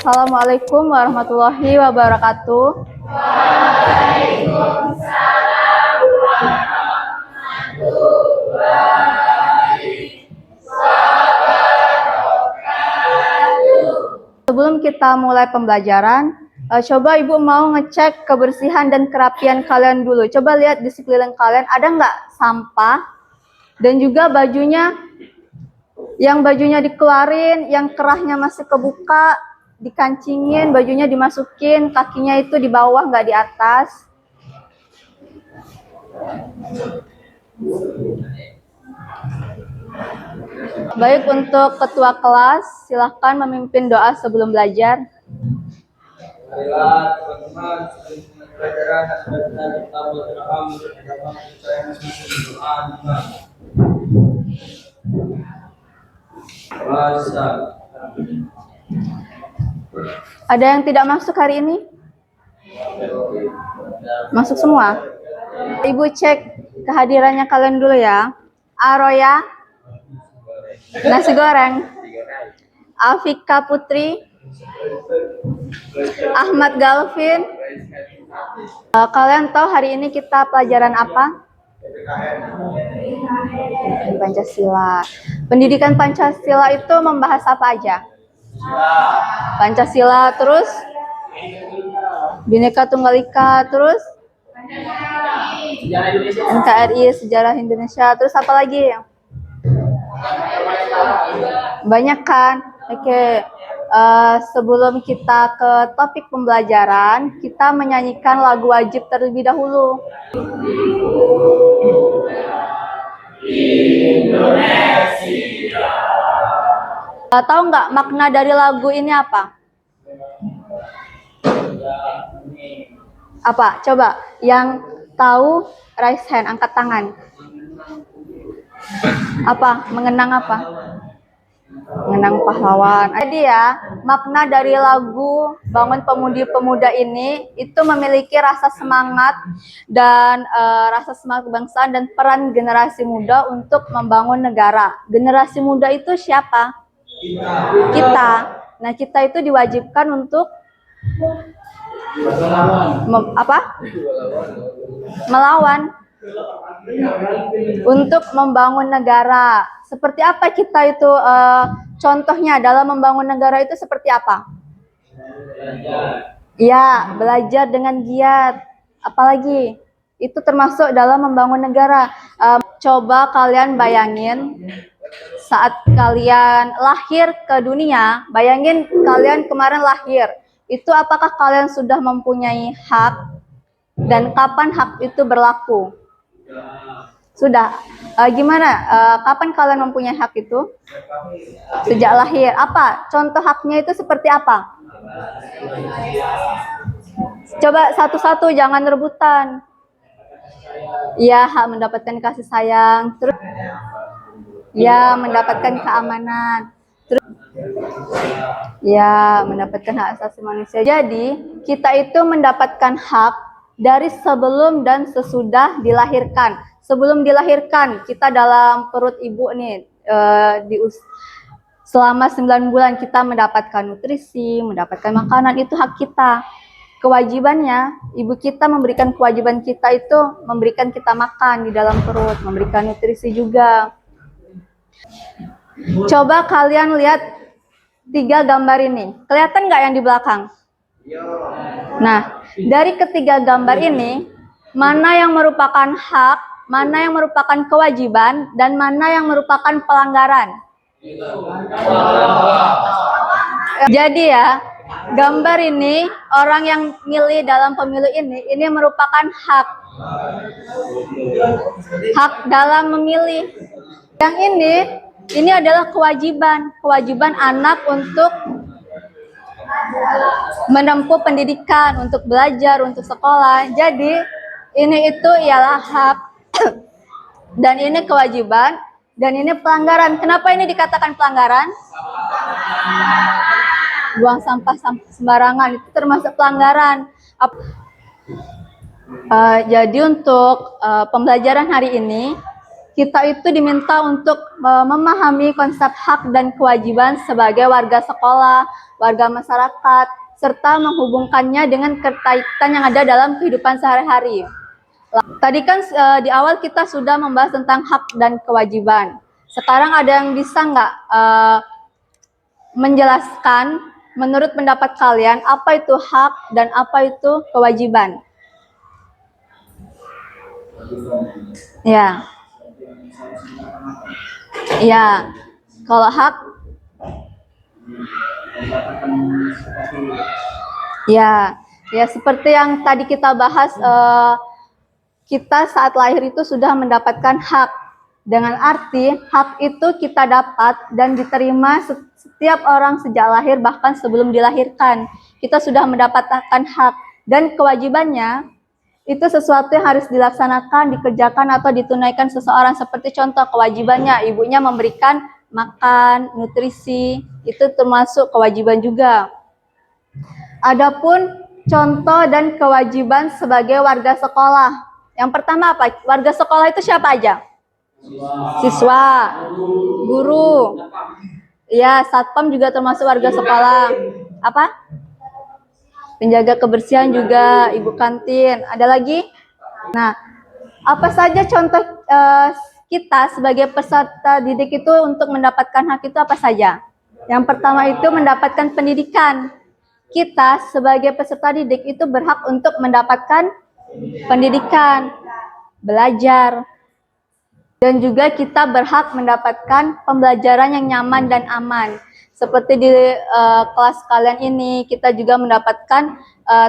Assalamualaikum warahmatullahi wabarakatuh. Waalaikumsalam warahmatullahi wabarakatuh. Sebelum kita mulai pembelajaran, coba Ibu mau ngecek kebersihan dan kerapian kalian dulu. Coba lihat di sekeliling kalian, ada nggak sampah? Dan juga bajunya, yang bajunya dikeluarin, yang kerahnya masih kebuka, dikancingin, bajunya dimasukin, kakinya itu di bawah nggak di atas. Baik, untuk ketua kelas, silahkan memimpin doa sebelum belajar. Marilah teman-teman pelajaran kita berdoa Ada yang tidak masuk hari ini? Masuk semua? Ibu cek kehadirannya kalian dulu ya. Aroya, nasi goreng. Afika Putri, Ahmad Galvin. Kalian tahu hari ini kita pelajaran apa? Pancasila. Pendidikan Pancasila itu membahas apa aja? Pancasila, terus Bhinneka Tunggal Ika, terus NKRI, sejarah Indonesia, terus apa lagi? Banyak kan? Oke. Sebelum kita ke topik pembelajaran, kita menyanyikan lagu wajib terlebih dahulu. Indonesia. Tahu nggak makna dari lagu ini apa? Apa? Coba yang tahu raise hand, angkat tangan. Apa? Mengenang apa? Mengenang pahlawan. Jadi ya, makna dari lagu Bangun Pemudi-Pemuda ini itu memiliki rasa semangat dan rasa semangat kebangsaan dan peran generasi muda untuk membangun negara. Generasi muda itu siapa? Kita. Nah, kita itu diwajibkan untuk melawan untuk membangun negara. Seperti apa kita itu contohnya dalam membangun negara itu seperti apa? Ya, belajar dengan giat. Apalagi itu termasuk dalam membangun negara. Coba kalian bayangin saat kalian lahir ke dunia, bayangin kalian kemarin lahir. Itu apakah kalian sudah mempunyai hak dan kapan hak itu berlaku? Sudah. Gimana? Kapan kalian mempunyai hak itu? Sejak lahir. Apa? Contoh haknya itu seperti apa? Coba satu-satu, jangan rebutan. Ya, hak mendapatkan kasih sayang. Terus, ya, mendapatkan keamanan. Terus, ya, mendapatkan hak asasi manusia. Jadi, kita itu mendapatkan hak dari sebelum dan sesudah dilahirkan. Sebelum dilahirkan, kita dalam perut ibu nih, selama 9 bulan kita mendapatkan nutrisi, mendapatkan makanan, itu hak kita. Kewajibannya, ibu kita memberikan kewajiban kita itu memberikan kita makan di dalam perut, memberikan nutrisi juga. Coba kalian lihat 3 gambar ini. Kelihatan nggak yang di belakang? Nah, dari ketiga gambar ini, mana yang merupakan hak, mana yang merupakan kewajiban, dan mana yang merupakan pelanggaran? Jadi ya, gambar ini, orang yang milih dalam pemilu ini merupakan hak. Hak dalam memilih. Yang ini adalah kewajiban. Kewajiban anak untuk menempuh pendidikan, untuk belajar, untuk sekolah. Jadi, ini itu ialah hak. Dan ini kewajiban, dan ini pelanggaran. Kenapa ini dikatakan pelanggaran? Buang sampah sembarangan, itu termasuk pelanggaran. Jadi untuk pembelajaran hari ini, kita itu diminta untuk memahami konsep hak dan kewajiban sebagai warga sekolah, warga masyarakat, serta menghubungkannya dengan kaitan yang ada dalam kehidupan sehari-hari. Tadi kan di awal kita sudah membahas tentang hak dan kewajiban. Sekarang ada yang bisa nggak menjelaskan menurut pendapat kalian apa itu hak dan apa itu kewajiban? Ya. Ya. Kalau hak ya, ya seperti yang tadi kita bahas, kita saat lahir itu sudah mendapatkan hak. Dengan arti hak itu kita dapat dan diterima setiap orang sejak lahir, bahkan sebelum dilahirkan. Kita sudah mendapatkan hak, dan kewajibannya itu sesuatu yang harus dilaksanakan, dikerjakan atau ditunaikan seseorang. Seperti contoh kewajibannya, ibunya memberikan makan, nutrisi, itu termasuk kewajiban juga. Adapun contoh dan kewajiban sebagai warga sekolah. Yang pertama apa? Warga sekolah itu siapa aja? Siswa, guru, ya satpam juga termasuk warga sekolah. Apa? Penjaga kebersihan juga, ibu kantin. Ada lagi? Nah, apa saja contoh kita sebagai peserta didik itu untuk mendapatkan hak itu apa saja? Yang pertama itu mendapatkan pendidikan. Kita sebagai peserta didik itu berhak untuk mendapatkan pendidikan, belajar. Dan juga kita berhak mendapatkan pembelajaran yang nyaman dan aman. Seperti di kelas kalian ini, kita juga mendapatkan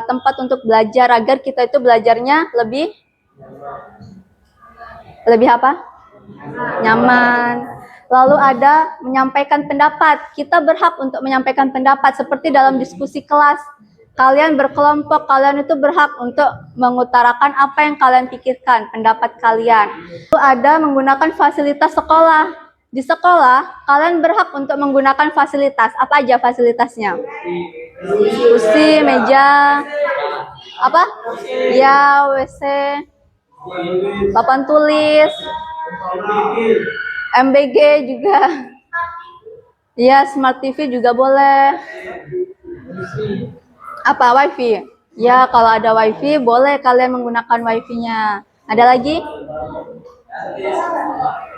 tempat untuk belajar agar kita itu belajarnya lebih apa? Nyaman. Lalu ada menyampaikan pendapat. Kita berhak untuk menyampaikan pendapat seperti dalam diskusi kelas. Kalian berkelompok, kalian itu berhak untuk mengutarakan apa yang kalian pikirkan, pendapat kalian. Lalu ada menggunakan fasilitas sekolah. Di sekolah, kalian berhak untuk menggunakan fasilitas. Apa aja fasilitasnya? Kursi, meja, apa? Ya, WC, papan tulis, MBG juga. Ya, Smart TV juga boleh. Apa? WiFi? Ya, kalau ada WiFi boleh kalian menggunakan WiFi-nya. Ada lagi?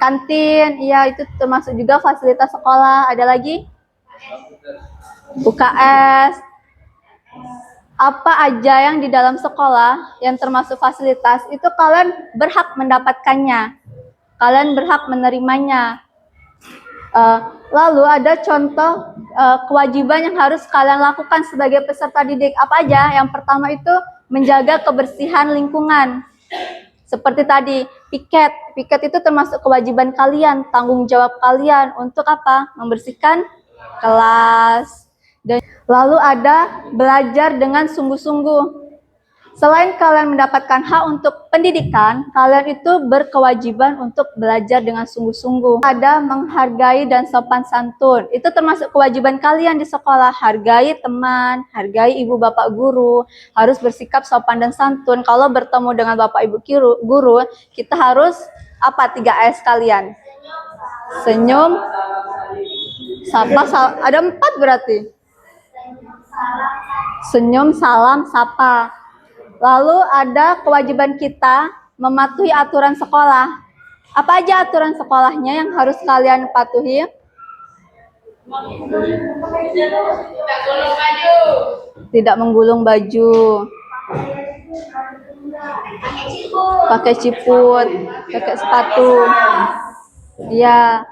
Kantin, ya itu termasuk juga fasilitas sekolah. Ada lagi? UKS. Apa aja yang di dalam sekolah yang termasuk fasilitas itu kalian berhak mendapatkannya. Kalian berhak menerimanya. Lalu ada contoh kewajiban yang harus kalian lakukan sebagai peserta didik. Apa aja? Yang pertama itu menjaga kebersihan lingkungan. Seperti tadi, piket. Piket itu termasuk kewajiban kalian, tanggung jawab kalian untuk apa? Membersihkan kelas. Dan lalu ada belajar dengan sungguh-sungguh. Selain kalian mendapatkan hak untuk pendidikan, kalian itu berkewajiban untuk belajar dengan sungguh-sungguh. Ada menghargai dan sopan santun. Itu termasuk kewajiban kalian di sekolah. Hargai teman, hargai ibu bapak guru, harus bersikap sopan dan santun. Kalau bertemu dengan bapak ibu guru, kita harus apa 3S kalian? Senyum, sapa, ada 4 berarti. Senyum, salam, sapa. Lalu ada kewajiban kita mematuhi aturan sekolah. Apa aja aturan sekolahnya yang harus kalian patuhi? Tidak menggulung baju. Pakai ciput, pakai sepatu. Ya.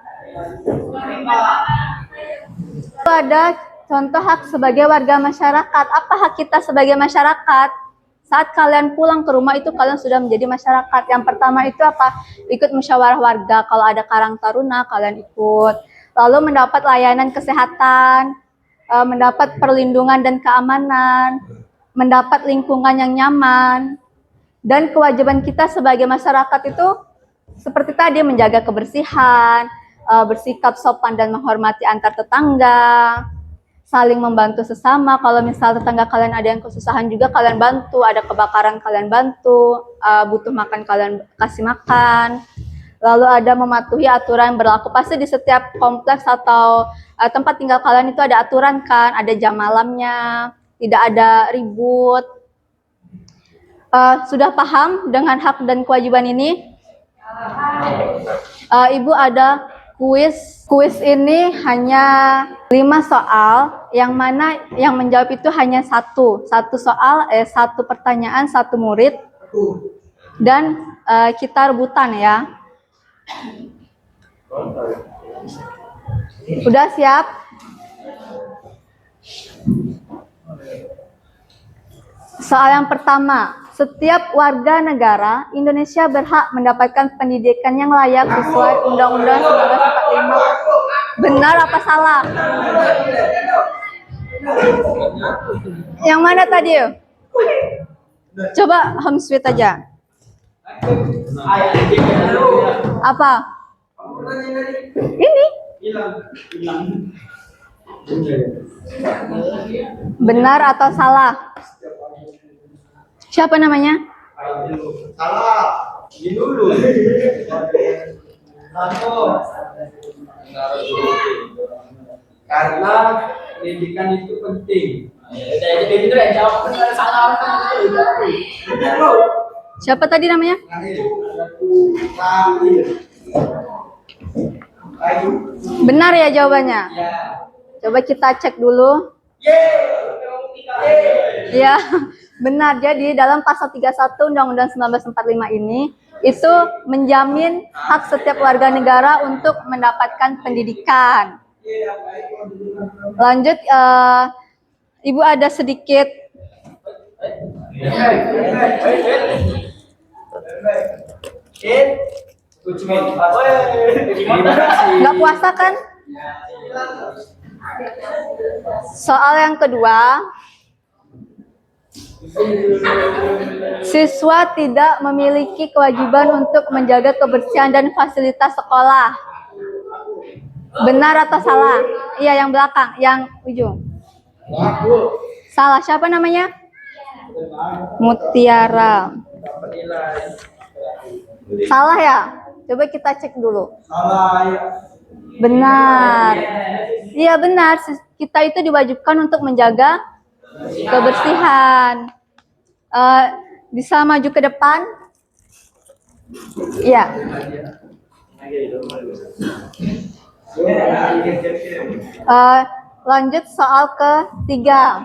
Lalu ada contoh hak sebagai warga masyarakat. Apa hak kita sebagai masyarakat? Saat kalian pulang ke rumah itu kalian sudah menjadi masyarakat. Yang pertama itu apa? Ikut musyawarah warga. Kalau ada karang taruna kalian ikut. Lalu mendapat layanan kesehatan, mendapat perlindungan dan keamanan, mendapat lingkungan yang nyaman. Dan kewajiban kita sebagai masyarakat itu seperti tadi menjaga kebersihan, bersikap sopan dan menghormati antar tetangga, saling membantu sesama. Kalau misal tetangga kalian ada yang kesusahan juga kalian bantu, ada kebakaran kalian bantu, butuh makan kalian kasih makan. lalu ada mematuhi aturan yang berlaku. Pasti di setiap kompleks atau tempat tinggal kalian itu ada aturan kan, ada jam malamnya, tidak ada ribut. Sudah paham dengan hak dan kewajiban ini? Ibu ada kuis. Kuis ini hanya 5 soal, yang mana yang menjawab itu hanya satu soal, satu pertanyaan, satu murid, dan kita rebutan ya. Udah siap? Soal yang pertama, setiap warga negara Indonesia berhak mendapatkan pendidikan yang layak sesuai Undang-Undang 1945. Benar apa salah? Yang mana tadi? Coba home sweet aja. Apa? Ini. Benar atau salah? Siapa namanya? Salah. Ini dulu. Karena pendidikan itu penting. Siapa tadi namanya? Benar ya jawabannya? Coba kita cek dulu. Ya, benar. Jadi dalam pasal 31 Undang-Undang 1945 ini itu menjamin hak setiap warga negara untuk mendapatkan pendidikan. Lanjut, Ibu ada sedikit nggak puasa kan? Soal yang kedua, siswa tidak memiliki kewajiban untuk menjaga kebersihan dan fasilitas sekolah. Benar atau salah? Iya, yang belakang, yang ujung. Salah. Siapa namanya? Mutiara. Salah ya? Coba kita cek dulu. Benar. Iya benar. Kita itu diwajibkan untuk menjaga kebersihan. Bisa maju ke depan? Iya. Lanjut soal ketiga.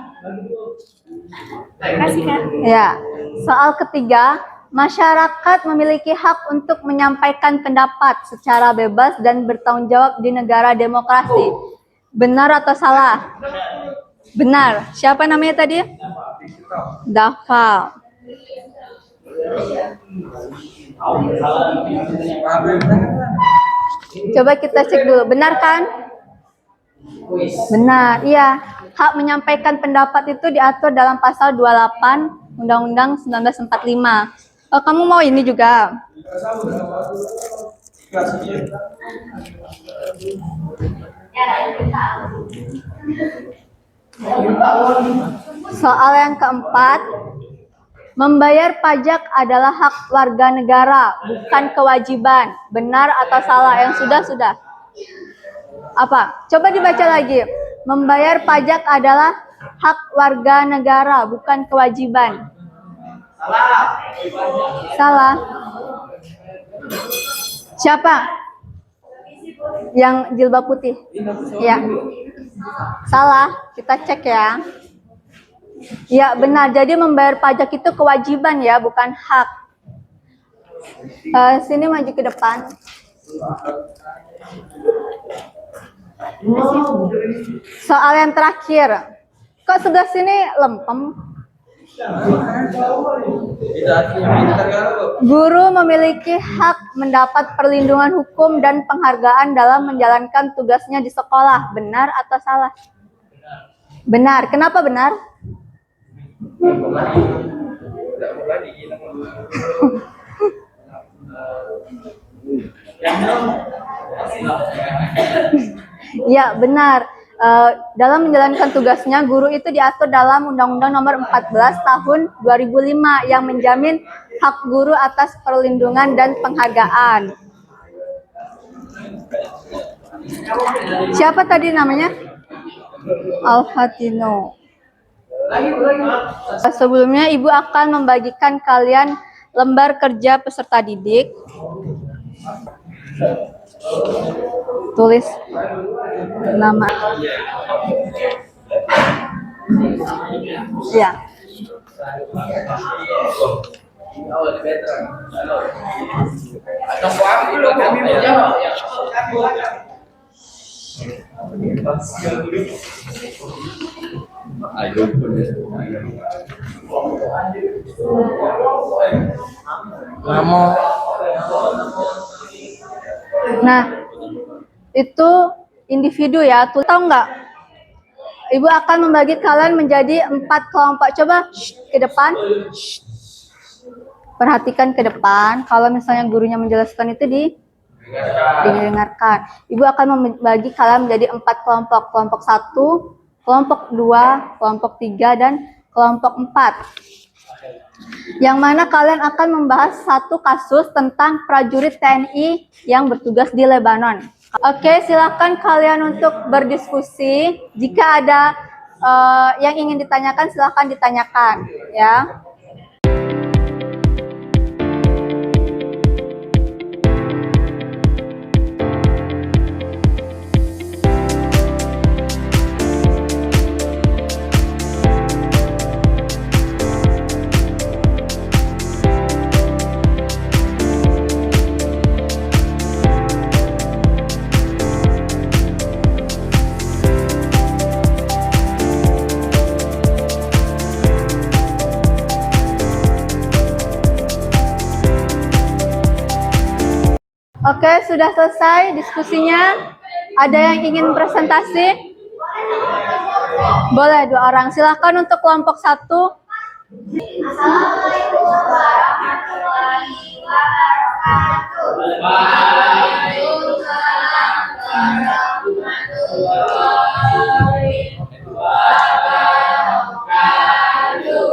Ya, soal ketiga, masyarakat memiliki hak untuk menyampaikan pendapat secara bebas dan bertanggung jawab di negara demokrasi. Benar atau salah? Benar. Siapa namanya tadi? Dafal. Coba kita cek dulu. Benar kan? Benar. Iya. Hak menyampaikan pendapat itu diatur dalam pasal 28 Undang-Undang 1945. Kamu mau ini juga? Soal yang keempat, membayar pajak adalah hak warga negara, bukan kewajiban. Benar atau salah? Yang sudah. Apa? Coba dibaca lagi. Membayar pajak adalah hak warga negara, bukan kewajiban. Salah. Siapa? Yang jilbab putih. Ya. Salah. Kita cek ya. Ya benar. Jadi membayar pajak itu kewajiban ya, bukan hak. Sini maju ke depan. Soal yang terakhir. Kok sebelah sini lempem? Guru memiliki hak mendapat perlindungan hukum dan penghargaan dalam menjalankan tugasnya di sekolah. Benar atau salah? Benar. Kenapa benar? Ya, benar. Dalam menjalankan tugasnya, guru itu diatur dalam Undang-Undang Nomor 14 Tahun 2005 yang menjamin hak guru atas perlindungan dan penghargaan. Siapa tadi namanya? Al-Fatino. Sebelumnya Ibu akan membagikan kalian lembar kerja peserta didik. Tulis nama. Ya. Nah, itu individu ya. Tuh tahu nggak? Ibu akan membagi kalian menjadi 4 kelompok. Coba ke depan. Perhatikan ke depan. Kalau misalnya gurunya menjelaskan itu didengarkan. Ibu akan membagi kalian menjadi 4 kelompok. Kelompok 1, kelompok 2, kelompok 3, dan kelompok 4. Yang mana kalian akan membahas satu kasus tentang prajurit TNI yang bertugas di Lebanon. Oke, silakan kalian untuk berdiskusi. Jika ada yang ingin ditanyakan, silakan ditanyakan, ya. Oke, sudah selesai diskusinya. Ada yang ingin presentasi? Boleh 2 orang. Silakan untuk kelompok 1. Assalamualaikum warahmatullahi wabarakatuh. Waalaikumsalam warahmatullahi wabarakatuh.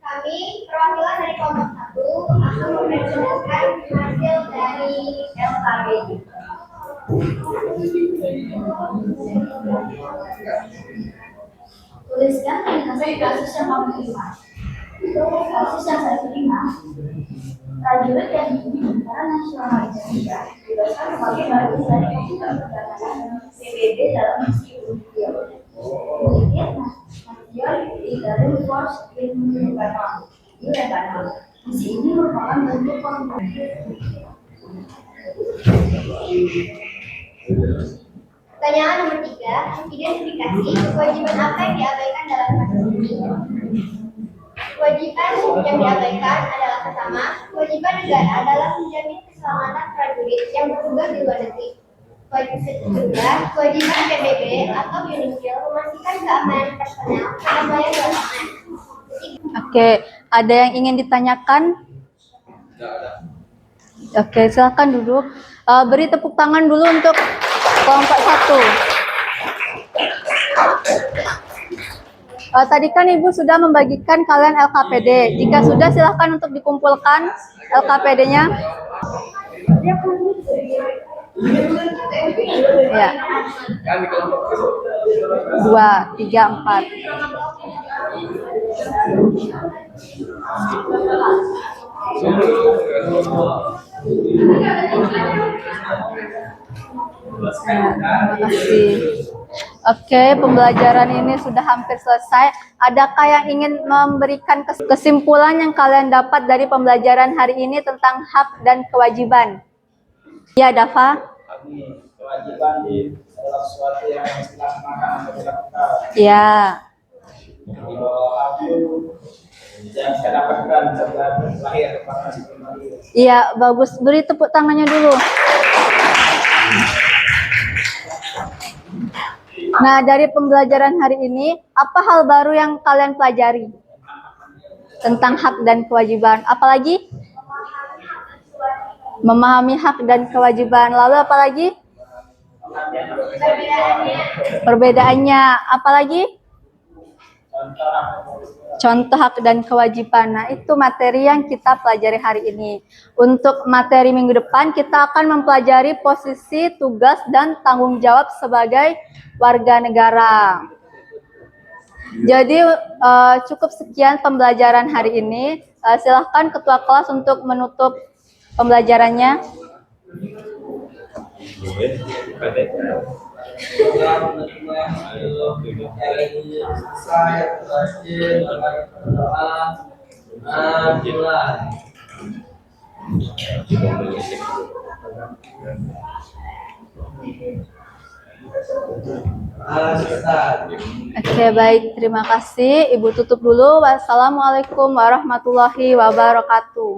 Kami perwakilan dari kelompok 1 akan mempresentasikan hasil dari LKPD. Tuliskan ringkasan kasus yang kamu terima. Kasus yang saya terima, prajurit yang Tentara Nasional Indonesia dibebaskan sebagai bagian dari pasukan pertahanan PBB dalam misi Udil. Kemudian Nasional di Garuda Force in Lebanon. Misi ini merupakan bentuk Pertanyaan nomor 3, identifikasi kewajiban apa yang diabaikan dalam kasus ini. Kewajiban yang diabaikan adalah pertama, kewajiban negara adalah menjamin keselamatan prajurit yang bertugas di luar negeri. Kedua, kewajiban PBB atau UNIFIL memastikan keamanan personel kedamaian di lapangan. Oke, ada yang ingin ditanyakan? Oke, silakan duduk. Beri tepuk tangan dulu untuk kelompok 1. Tadi kan Ibu sudah membagikan kalian LKPD. Jika sudah, silakan untuk dikumpulkan LKPD-nya. Ya. 2, 3, 4. Terima kasih. Oke, pembelajaran ini sudah hampir selesai. Adakah yang ingin memberikan kesimpulan yang kalian dapat dari pembelajaran hari ini tentang hak dan kewajiban? Ya, Dava. Kewajiban di segala sesuatu yang mesti dilaksanakan atau dilakukan. Ya. Di bawah hak itu yang saya dapatkan setelah lahir pada sebelum lahir. Iya, bagus. Beri tepuk tangannya dulu. Nah, dari pembelajaran hari ini, apa hal baru yang kalian pelajari tentang hak dan kewajiban? Apalagi? Memahami hak dan kewajiban. Lalu apalagi? Perbedaannya. Perbedaannya. Apalagi? Contoh hak dan kewajiban. Nah, itu materi yang kita pelajari hari ini. Untuk materi minggu depan, kita akan mempelajari posisi, tugas, dan tanggung jawab sebagai warga negara. Jadi, cukup sekian pembelajaran hari ini. Silahkan Ketua Kelas untuk menutup pembelajarannya. Oke, baik. Terima kasih. Ibu tutup dulu. Wassalamualaikum warahmatullahi wabarakatuh.